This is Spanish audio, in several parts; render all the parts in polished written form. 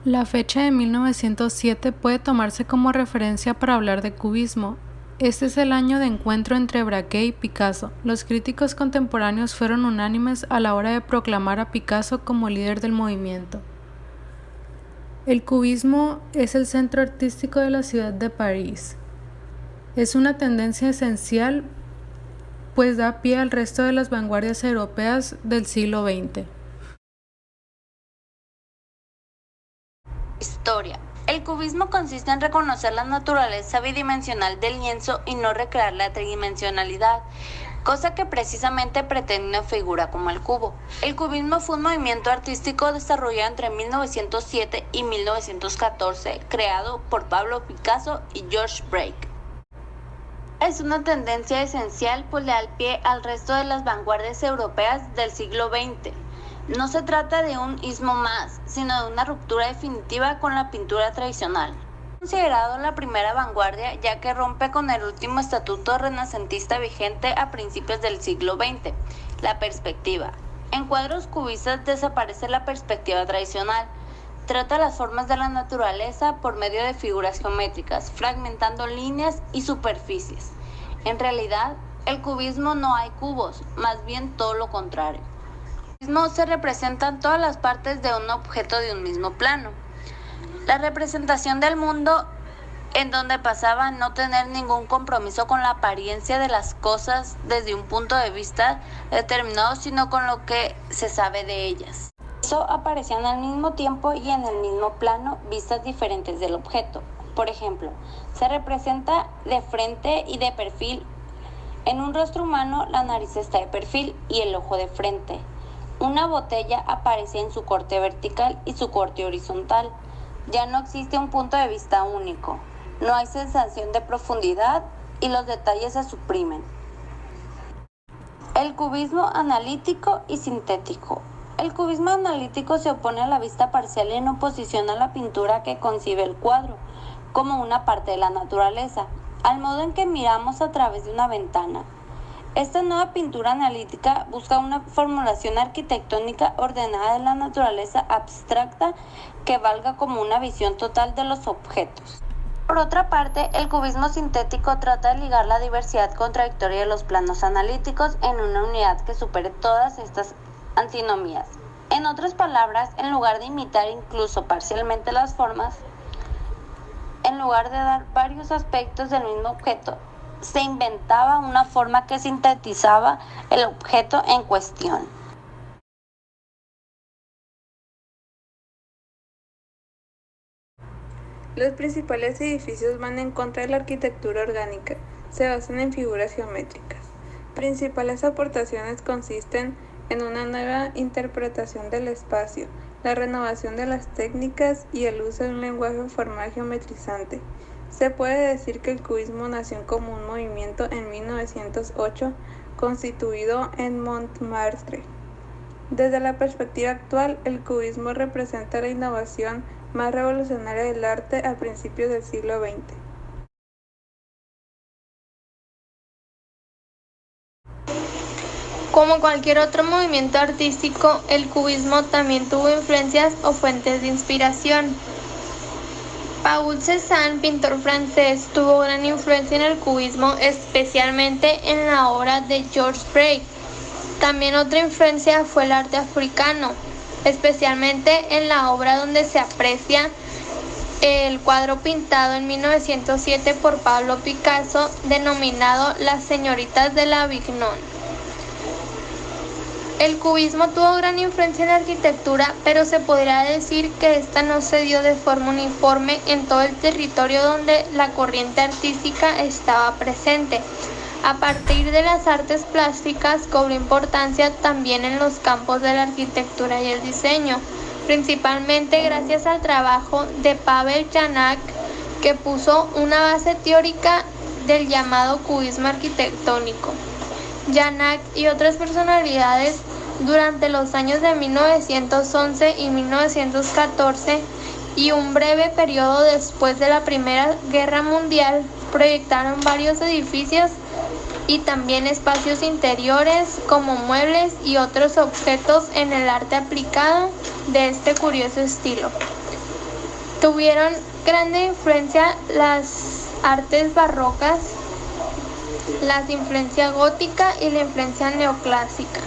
La fecha de 1907 puede tomarse como referencia para hablar de cubismo. Este es el año de encuentro entre Braque y Picasso. Los críticos contemporáneos fueron unánimes a la hora de proclamar a Picasso como líder del movimiento. El cubismo es el centro artístico de la ciudad de París. Es una tendencia esencial, pues da pie al resto de las vanguardias europeas del siglo XX. Historia. El cubismo consiste en reconocer la naturaleza bidimensional del lienzo y no recrear la tridimensionalidad, cosa que precisamente pretende una figura como el cubo. El cubismo fue un movimiento artístico desarrollado entre 1907 y 1914, creado por Pablo Picasso y George Braque. Es una tendencia esencial, pues le da el pie al resto de las vanguardias europeas del siglo XX. No se trata de un ismo más, sino de una ruptura definitiva con la pintura tradicional. Es considerado la primera vanguardia, ya que rompe con el último estatuto renacentista vigente a principios del siglo XX, la perspectiva. En cuadros cubistas desaparece la perspectiva tradicional. Trata las formas de la naturaleza por medio de figuras geométricas, fragmentando líneas y superficies. En realidad, el cubismo no hay cubos, más bien todo lo contrario. En el cubismo se representan todas las partes de un objeto de un mismo plano. La representación del mundo en donde pasaba a no tener ningún compromiso con la apariencia de las cosas desde un punto de vista determinado, sino con lo que se sabe de ellas. Eso aparecían al mismo tiempo y en el mismo plano vistas diferentes del objeto. Por ejemplo, se representa de frente y de perfil. En un rostro humano la nariz está de perfil y el ojo de frente. Una botella aparece en su corte vertical y su corte horizontal. Ya no existe un punto de vista único. No hay sensación de profundidad y los detalles se suprimen. El cubismo analítico y sintético. El cubismo analítico se opone a la vista parcial en oposición a la pintura que concibe el cuadro como una parte de la naturaleza, al modo en que miramos a través de una ventana. Esta nueva pintura analítica busca una formulación arquitectónica ordenada de la naturaleza abstracta que valga como una visión total de los objetos. Por otra parte, el cubismo sintético trata de ligar la diversidad contradictoria de los planos analíticos en una unidad que supere todas estas antinomías. En otras palabras, en lugar de imitar incluso parcialmente las formas, en lugar de dar varios aspectos del mismo objeto, se inventaba una forma que sintetizaba el objeto en cuestión. Los principales edificios van en contra de la arquitectura orgánica, se basan en figuras geométricas. Principales aportaciones consisten en una nueva interpretación del espacio, la renovación de las técnicas y el uso de un lenguaje formal geometrizante. Se puede decir que el cubismo nació como un movimiento en 1908, constituido en Montmartre. Desde la perspectiva actual, el cubismo representa la innovación más revolucionaria del arte a principios del siglo XX. Como cualquier otro movimiento artístico, el cubismo también tuvo influencias o fuentes de inspiración. Paul Cézanne, pintor francés, tuvo gran influencia en el cubismo, especialmente en la obra de George Braque. También otra influencia fue el arte africano, especialmente en la obra donde se aprecia el cuadro pintado en 1907 por Pablo Picasso, denominado Las señoritas de la Avignon. El cubismo tuvo gran influencia en la arquitectura, pero se podría decir que esta no se dio de forma uniforme en todo el territorio donde la corriente artística estaba presente. A partir de las artes plásticas cobró importancia también en los campos de la arquitectura y el diseño, principalmente gracias al trabajo de Pavel Janáček, que puso una base teórica del llamado cubismo arquitectónico. Janáček y otras personalidades durante los años de 1911 y 1914 y un breve periodo después de la Primera Guerra Mundial proyectaron varios edificios y también espacios interiores como muebles y otros objetos en el arte aplicado de este curioso estilo. Tuvieron grande influencia las artes barrocas, la influencia gótica y la influencia neoclásica.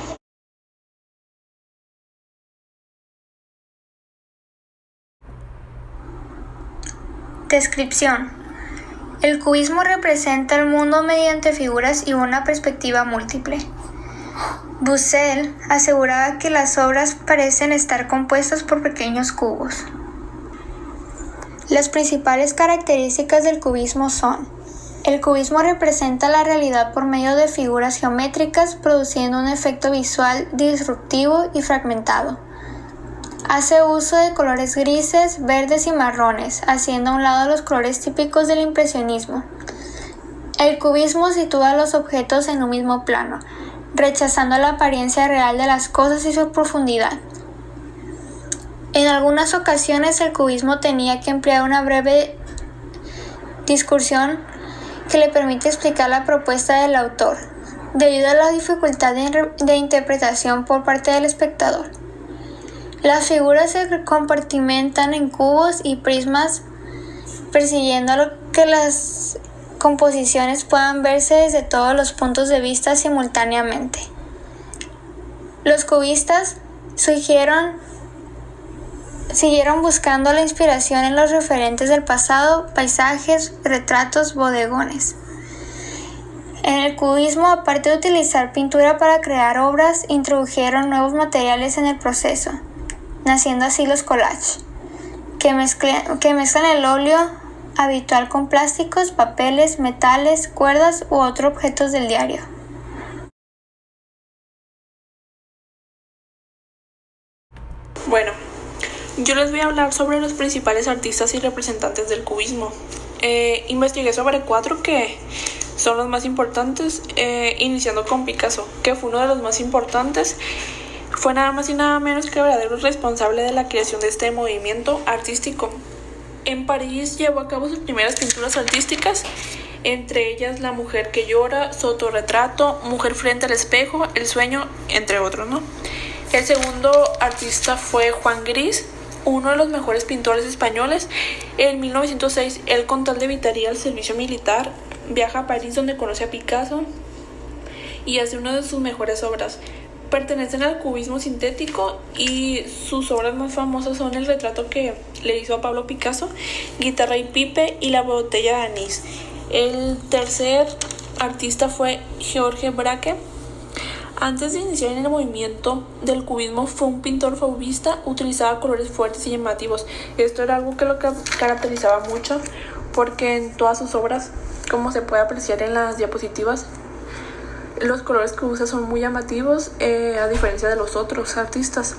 Descripción. El cubismo representa el mundo mediante figuras y una perspectiva múltiple. Bussell aseguraba que las obras parecen estar compuestas por pequeños cubos. Las principales características del cubismo son: el cubismo representa la realidad por medio de figuras geométricas, produciendo un efecto visual disruptivo y fragmentado. Hace uso de colores grises, verdes y marrones, haciendo a un lado los colores típicos del impresionismo. El cubismo sitúa los objetos en un mismo plano, rechazando la apariencia real de las cosas y su profundidad. En algunas ocasiones el cubismo tenía que emplear una breve discursión que le permite explicar la propuesta del autor, debido a la dificultad de interpretación por parte del espectador. Las figuras se compartimentan en cubos y prismas, persiguiendo que las composiciones puedan verse desde todos los puntos de vista simultáneamente. Los cubistas siguieron buscando la inspiración en los referentes del pasado, paisajes, retratos, bodegones. En el cubismo, aparte de utilizar pintura para crear obras, introdujeron nuevos materiales en el proceso, naciendo así los collages, que mezclan el óleo habitual con plásticos, papeles, metales, cuerdas u otros objetos del diario. Bueno, yo les voy a hablar sobre los principales artistas y representantes del cubismo. Investigué sobre 4 que son los más importantes, iniciando con Picasso, que fue uno de los más importantes. Fue nada más y nada menos que el verdadero responsable de la creación de este movimiento artístico. En París llevó a cabo sus primeras pinturas artísticas, entre ellas La mujer que llora, su autorretrato, Mujer frente al espejo, El sueño, entre otros, ¿no? El segundo artista fue Juan Gris, uno de los mejores pintores españoles. En 1906, él, con tal de evitar ir al servicio militar, viaja a París, donde conoce a Picasso y hace una de sus mejores obras. Pertenecen al cubismo sintético y sus obras más famosas son el retrato que le hizo a Pablo Picasso, Guitarra y pipe y La botella de anís. El tercer artista fue George Braque. Antes de iniciar en el movimiento del cubismo, fue un pintor fauvista, utilizaba colores fuertes y llamativos. Esto era algo que lo caracterizaba mucho, porque en todas sus obras, como se puede apreciar en las diapositivas, los colores que usa son muy llamativos, a diferencia de los otros artistas.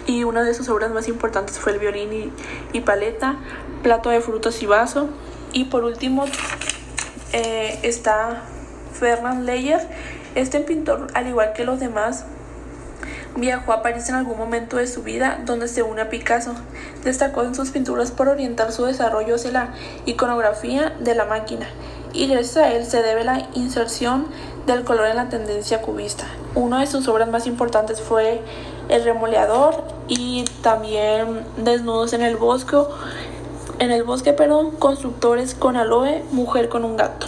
Y una de sus obras más importantes fue el violín y paleta, plato de frutas y vaso. Y por último está Fernand Leyer. Este pintor, al igual que los demás, viajó a París en algún momento de su vida, donde se une a Picasso. Destacó en sus pinturas por orientar su desarrollo hacia la iconografía de la máquina, y gracias a él se debe la inserción del color en la tendencia cubista. Una de sus obras más importantes fue El remoleador y también Desnudos en el bosque, Constructores con aloe, Mujer con un gato.